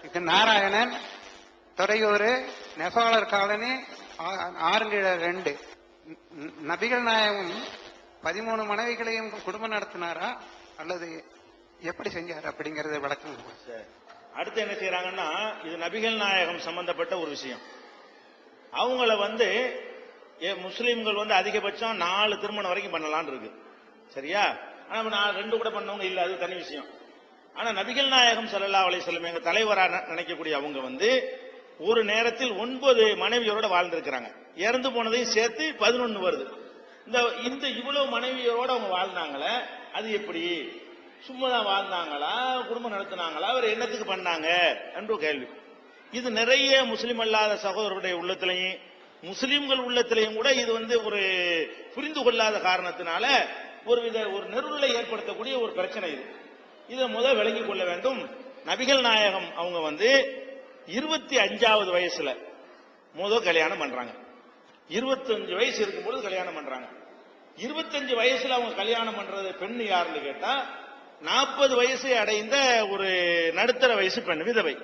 இது நாராயணன், துறையூர், நெசவாளர் காலனி, ஆறுங்கீழ 2. நபிகள் நாயகம் 13 மனைவிகளையும் குடும்பம் நடத்தினாரா அல்லது எப்படி செஞ்சார் அப்படிங்கறத விளக்கம். அடுத்து என்ன செய்யறாங்கன்னா, இது நபிகள் நாயகம் சம்பந்தப்பட்ட ஒரு விஷயம். அவங்கள முஸ்லீம்கள் அதிகபட்சம் 4 திருமணம் வரைக்கும் பண்ணலான் இருக்கு, சரியா? ஆனா 2 கூட பண்ணவங்க இல்ல, அது தனி விஷயம். ஆனா நபிகள் நாயகம் ஸல்லல்லாஹு அலைஹி வஸல்லம் எங்க தலைவரா நினைக்கக்கூடிய அவங்க ஒரு நேரத்தில் 9 மனைவியரோட வாழ்ந்திருக்கிறாங்க. இறந்து போனதையும் சேர்த்து 11 வருது. இந்த இவ்வளவு மனைவியரோட அவங்க வாழ்ந்தாங்களே, அது எப்படி? சும்மாதான் வாழ்ந்தாங்களா, குடும்பம் நடத்தினாங்களா, அவர் என்னத்துக்கு பண்ணாங்க என்று கேள்வி. இது நிறைய முஸ்லிம் அல்லாத சகோதரருடைய உள்ளத்திலையும் முஸ்லிம்கள் உள்ளத்திலையும் கூட இது ஒரு புரிந்து கொள்ளாத காரணத்தினால ஒரு நெருடலை ஏற்படுத்தக்கூடிய ஒரு பிரச்சனை. இதை முதல் விளங்கிக் கொள்ள வேண்டும். நபிகள் நாயகம் அவங்க 25வது வயசுல முதல் கல்யாணம் பண்றாங்க. 25 வயசு இருக்கும்போது கல்யாணம் பண்றாங்க. 25 வயசுல அவங்க கல்யாணம் பண்றது பெண் யாருன்னு கேட்டா 40 வயசை அடைந்த ஒரு நடுத்தர வயசு பெண், விதவை.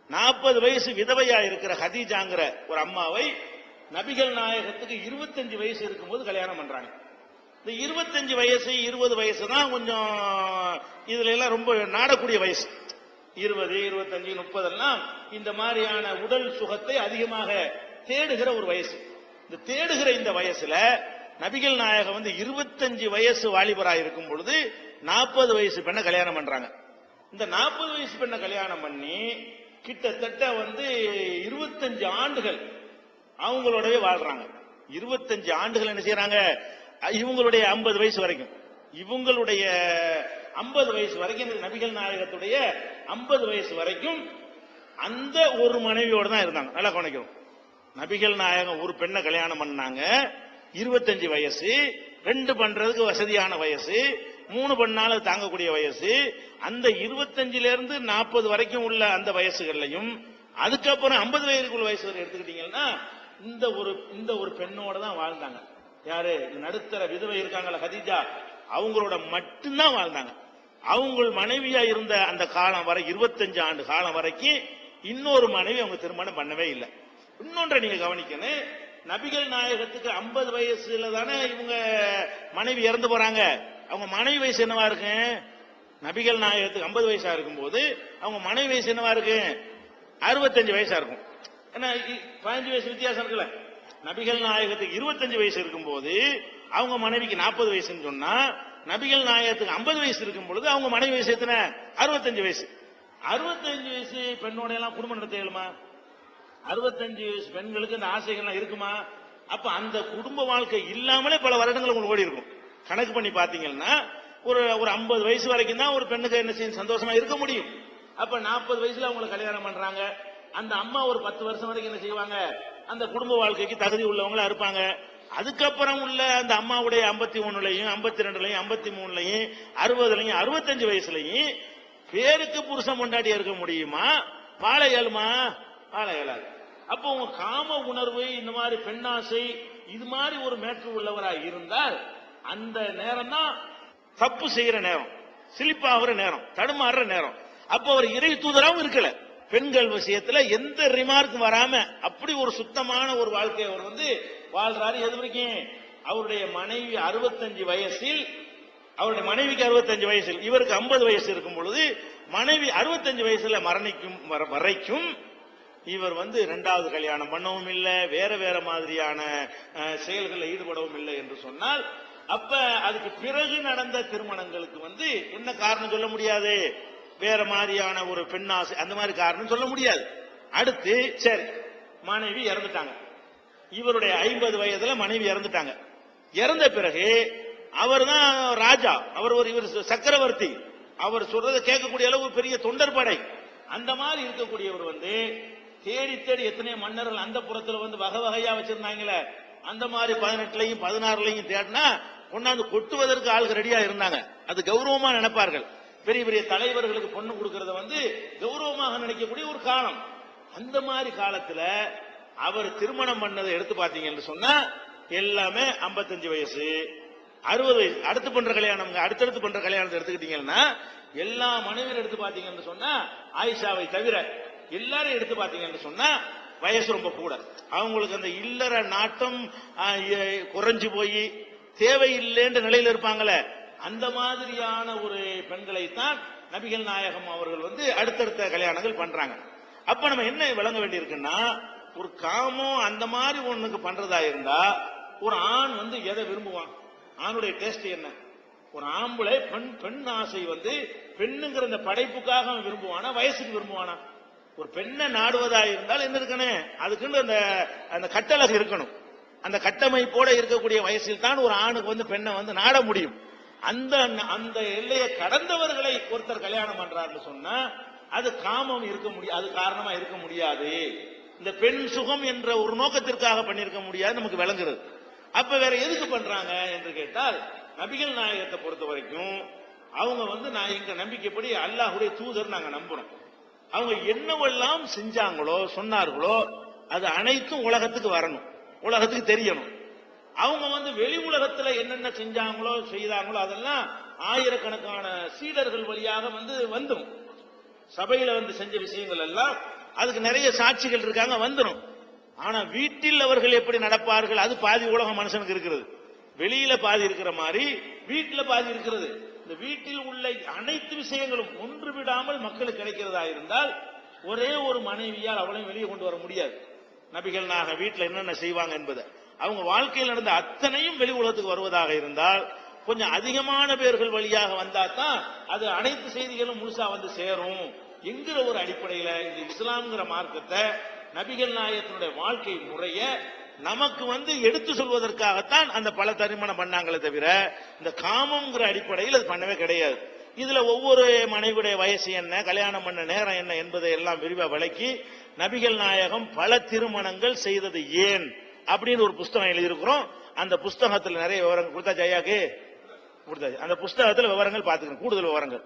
40 வயசு விதவையா இருக்கிற ஹதீஜாங்கிற ஒரு அம்மாவை நபிகள் நாயகத்துக்கு 25 வயசு இருக்கும்போது கல்யாணம் பண்றாங்க. இந்த 25 வயசு 20 வயசு தான் கொஞ்சம் இதுல எல்லாம் ரொம்ப நாடக்கூடிய வயசு. 20, 25, 30 எல்லாம் இந்த மாதிரியான உடல் சுகத்தை அதிகமாக தேடுகிற ஒரு வயசு. இந்த தேடுகிற இந்த வயசுல நபிகள் நாயகம் 25 வயசு வாலிபராக இருக்கும் பொழுது 40 வயசு பெண்ணை கல்யாணம் பண்றாங்க. இந்த 40 வயசு பெண்ணை கல்யாணம் பண்ணி கிட்டத்தட்ட 25 ஆண்டுகள் அவங்களோடவே வாழ்றாங்க. 25 ஆண்டுகள் என்ன செய்யறாங்க, இவங்களுடைய 50 வயசு வரைக்கும், இவங்களுடைய 50 வயசு வரைக்கும், நபிகள் நாயகத்துடைய 50 வயசு வரைக்கும் அந்த ஒரு மனைவியோடு தான் இருந்தாங்க. நல்லா கவனிக்கணும். நபிகள் நாயகம் ஒரு பெண்ணை கல்யாணம் பண்ணாங்க, 25 வயசு, 2 பண்றதுக்கு வசதியான வயசு, 3 பண்ணாலும் தாங்கக்கூடிய வயசு. அந்த 25ல இருந்து 40 வரைக்கும் உள்ள அந்த வயசுகள்லையும் அதுக்கப்புறம் 50 வயதுக்குள்ள வயசு வரை எடுத்துக்கிட்டீங்கன்னா இந்த ஒரு பெண்ணோட தான் வாழ்ந்தாங்க. யாரு? நடுத்தர விதவை இருக்காங்கல்ல ஹதீஜா, அவங்களோட மட்டும்தான் வாழ்ந்தாங்க. அவங்க மனைவியா இருந்த அந்த காலம் வரை 25 ஆண்டு காலம் வரைக்கும் இன்னொரு மனைவி அவங்க திருமணம் பண்ணவே இல்லை. இன்னொன்றை நீங்க கவனிக்கணும். நபிகள் நாயகத்துக்கு 50 வயசுல தானே இவங்க மனைவி இறந்து போறாங்க. அவங்க மனைவி வயசு என்னவா இருக்கு? நபிகள் நாயகத்துக்கு 50 வயசா இருக்கும் போது அவங்க மனைவி வயசு என்னவா இருக்கு? 65 வயசா இருக்கும். ஏன்னா 15 வயசு வித்தியாசம் இருக்குல்ல. நபிகள் நாயகத்துக்கு 25 வயசு இருக்கும் போது அவங்க மனைவிக்கு 40 வயசுன்னு சொன்னா, நபிகள் நாயகத்துக்கு 50 வயசு இருக்கும் பொழுது அவங்க மனைவி வயசு எத்தனை? 65 வயசு. 65 வயசு பெண்ணோட எல்லாம் குடும்பம் நடத்த இயலுமா? 65 வயசு பெண்களுக்கு இந்த ஆசைகள்லாம் இருக்குமா? அப்ப அந்த குடும்ப வாழ்க்கை இல்லாமலே பல வருடங்கள் உங்களுக்கு ஓடி இருக்கும். கணக்கு பண்ணி பாத்தீங்கன்னா ஒரு 50 வயசு வரைக்கும் தான் ஒரு பெண்ணுக்கு என்ன செய்யும், சந்தோஷமா இருக்க முடியும். அப்ப 40 வயசுல அவங்களை கல்யாணம் பண்றாங்க. அந்த அம்மா ஒரு 10 வருஷம் வரைக்கும் என்ன செய்வாங்க, அந்த குடும்ப வாழ்க்கைக்கு தகுதி உள்ளவங்களா இருப்பாங்க. அதுக்கப்புறம் உள்ள அந்த அம்மாவுடைய 51லயும் 52லயும் 53லயும் 60லயும் 65 வயசுலயும் பேருக்கு புருஷன் கொண்டாடியா இருக்க முடியுமா? வாழ இயலுமா? வாழ இயலாது. அப்போ உங்க காம உணர்வு, இந்த மாதிரி பெண்ணாசை, இது மாதிரி ஒரு மேற்று உள்ளவராக இருந்தால் அந்த நேரம் தான் தப்பு செய்யற நேரம், சிலிப்பாகிற நேரம், தடுமாறுற நேரம். அப்போ அவர் இறை தூதராகவும் இருக்கல. பெண்கள் விஷயத்துல எந்த ரிமார்க்கும் வராம அப்படி ஒரு சுத்தமான ஒரு வாழ்க்கையை அவர் வாழ்றாரு. எது வரைக்கும்? அவருடைய மனைவி 65 வயசில், அவருடைய மனைவிக்கு 65 வயசில், இவருக்கு 50 வயசு இருக்கும் பொழுது மனைவி 65 வயசுல மரணிக்கும் வரைக்கும் இவர் 2வது கல்யாணம் பண்ணவும் இல்லை, வேற வேற மாதிரியான செயல்களில் ஈடுபடவும் இல்லை என்று சொன்னால், அப்ப அதுக்கு பிறகு நடந்த திருமணங்களுக்கு என்ன காரணம் சொல்ல முடியாது? வேற மாதிரியான ஒரு பெண்ணாசை, அந்த மாதிரி காரணம் சொல்ல முடியாது. அடுத்து சரி, மனைவி இறந்துட்டாங்க. இவருடைய 50 வயதுல மனைவி இறந்துட்டாங்க. இறந்த பிறகு அவர் தான் ராஜா, இவர் சக்கரவர்த்தி, அவர் சொல்றதை கேட்கக்கூடிய அளவு பெரிய தொண்டர் படை. அந்த மாதிரி இருக்கக்கூடியவர் தேடி தேடி எத்தனையோ மன்னர்கள் அந்த புறத்துல வகை வகையா வச்சிருந்தாங்களே, அந்த மாதிரி 18லயும் 16லயும் தேடினா கொண்டாந்து கொட்டுவதற்கு ஆளுக்கு ரெடியா இருந்தாங்க. அது கௌரவமா நினைப்பார்கள். பெரிய பெரிய தலைவர்களுக்கு பொண்ணு கொடுக்கறத கௌரவமாக நினைக்கக்கூடிய ஒரு காலம். அந்த மாதிரி காலத்துல அவர் திருமணம் பண்ணதை எடுத்து பாத்தீங்கன்னு சொன்னா எல்லாமே 55 வயசு 60 வயசு. அடுத்து பண்ற கல்யாணம், அடுத்தடுத்து பண்ற கல்யாணத்தை எடுத்துக்கிட்டீங்கன்னா எல்லா மனைவியர் எடுத்து பாத்தீங்கன்னு சொன்னா ஆயிஷாவை தவிர எல்லாரும் எடுத்து பாத்தீங்கன்னு சொன்னா வயசு ரொம்ப கூட. அவங்களுக்கு அந்த இல்லற நாட்டம் குறைஞ்சு போய் தேவையில்லைன்ற நிலையில இருப்பாங்களே, அந்த மாதிரியான ஒரு பெண்களைத்தான் நபிகள் நாயகம் அவர்கள் அடுத்தடுத்த கல்யாணங்கள் பண்றாங்க. அப்ப நம்ம என்ன விளங்க வேண்டியிருக்குன்னா, ஒரு காமம் அந்த மாதிரி ஒண்ணுக்கு பண்றதா இருந்தா ஒரு ஆண் எதை விரும்புவான்? ஆணுடைய டேஸ்ட் என்ன? ஒரு ஆம்பளை பெண் ஆசை பெண்ணுங்கிற இந்த படைப்புக்காக அவன் விரும்புவானா, வயசுக்கு விரும்புவானா? ஒரு பெண்ணை நாடுவதா இருந்தால் என்ன இருக்கணும்? அதுக்குன்னு அந்த கட்டளை இருக்கணும். அந்த கட்டமைப்போட இருக்கக்கூடிய வயசில் தான் ஒரு ஆணுக்கு பெண்ணை நாட முடியும். அந்த எல்லையை கடந்தவர்களை ஒருத்தர் கல்யாணம் பண்றாருன்னு சொன்னா அது காமம் இருக்க முடியாது, அது காரணமா இருக்க முடியாது. இந்த பெண் சுகம் என்ற ஒரு நோக்கத்திற்காக பண்ணிருக்க முடியாது, நமக்கு விளங்குறது. அப்ப வேற எதுக்கு பண்றாங்க என்று கேட்டால், நபிகள் நாயகத்தை பொறுத்த வரைக்கும் அவங்க நான் எங்க நம்பிக்கைப்படி அல்லாஹ்வுடைய தூதர் நாங்க நம்புறோம். அவங்க என்னவெல்லாம் செஞ்சாங்களோ சொன்னார்களோ அது அனைத்தும் உலகத்துக்கு வரணும், உலகத்துக்கு தெரியணும். அவங்க வெளி உலகத்துல என்னென்ன செஞ்சாங்களோ செய்தாங்களோ அதெல்லாம் ஆயிரக்கணக்கான சீடர்கள் வழியாக வந்துடும். சபையில செஞ்ச விஷயங்கள் எல்லாம் அதுக்கு நிறைய சாட்சிகள் இருக்காங்க, வந்துடும். ஆனா வீட்டில் அவர்கள் எப்படி நடப்பார்கள் அது பாதி உலகம் மனுஷனுக்கு இருக்கிறது. வெளியில பாதி இருக்கிற மாதிரி வீட்டுல பாதி இருக்கிறது. இந்த வீட்டில் உள்ள அனைத்து விஷயங்களும் ஒன்று விடாமல் மக்களுக்கு கிடைக்கிறதா இருந்தால் ஒரே ஒரு மனைவியால் அவளையும் வெளியே கொண்டு வர முடியாது. நபிகள் நாயகம் வீட்டில் என்னென்ன செய்வாங்க என்பதை, அவங்க வாழ்க்கையில் நடந்த அத்தனையும் வெளி உலகத்துக்கு வருவதாக இருந்தால் கொஞ்சம் அதிகமான பேர்கள் வழியாக வந்தாதான் அது அனைத்து செய்திகளும் முழுசா சேரும் என்கிற ஒரு அடிப்படையில் இந்த இஸ்லாம்ங்கிற மார்க்கத்தை, நபிகள் நாயகத்தினுடைய வாழ்க்கை முறைய நமக்கு எடுத்து சொல்வதற்காகத்தான் அந்த பல தரிமணம் பண்ணாங்களே தவிர இந்த காமங்கிற அடிப்படையில் அது பண்ணவே கிடையாது. இதுல ஒவ்வொரு மனைவியுடைய வயசு என்ன, கல்யாணம் பண்ண நேரம் என்ன என்பதை எல்லாம் விரிவா விளக்கி நபிகள் நாயகம் பல திருமணங்கள் செய்தது ஏன் அப்படின்னு ஒரு புஸ்தகம் எழுதியிருக்கிறோம். அந்த புஸ்தகத்தில் நிறைய விவரங்கள் கொடுத்தா ஜெயாக்கு கொடுத்தாச்சு. அந்த புஸ்தகத்தில் விவரங்கள் பார்த்துக்கணும், கூடுதல் விவரங்கள்.